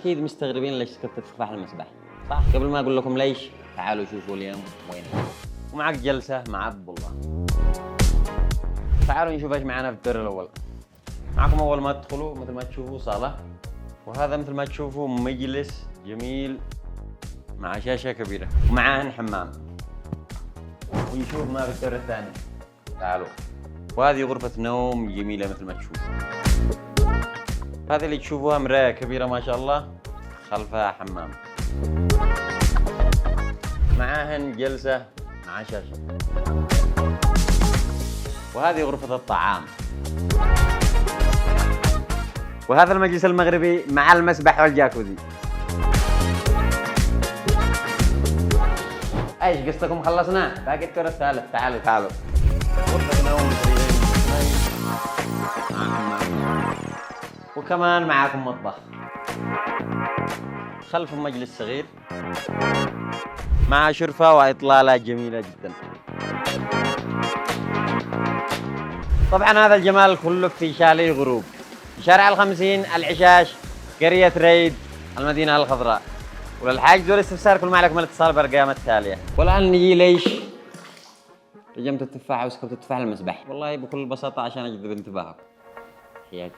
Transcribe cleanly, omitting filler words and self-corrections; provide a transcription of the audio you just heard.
أكيد مستغربين ليش سكبت تفاح المسبح، صح؟ قبل ما أقول لكم ليش، تعالوا شوفوا اليوم وين. ومعك جلسة مع عبد الله. تعالوا نشوف ايش معنا في الدور الأول. معكم أول ما تدخلوا مثل ما تشوفوا صالة، وهذا مثل ما تشوفوا مجلس جميل مع شاشة كبيرة، ومعاه حمام. ونشوف ما في الدور الثاني. تعالوا. وهذه غرفة نوم جميلة مثل ما تشوفوا. هذه اللي تشوفوها مراية كبيرة ما شاء الله، خلفها حمام. معاهن جلسة مع شاشة. وهذه غرفة الطعام. وهذا المجلس المغربي مع المسبح والجاكوزي. ايش قصتكم خلصنا؟ باقي الدور الثالث. تعالوا. غرفة نوم وكمان معاكم مطبخ. خلف مجلس صغير مع شرفة وإطلالة جميلة جدا. طبعا هذا الجمال كله في شاليه غروب، شارع الخمسين، العشاش، قرية ريد، المدينة الخضراء. وللحاجز والاستفسار كل ما عليكم الاتصال بالأرقام التالية. والآن نجي ليش رجمت التفاحة وسكبت التفاحة المسبح. والله بكل بساطة عشان أجذب انتباهكم. حياك.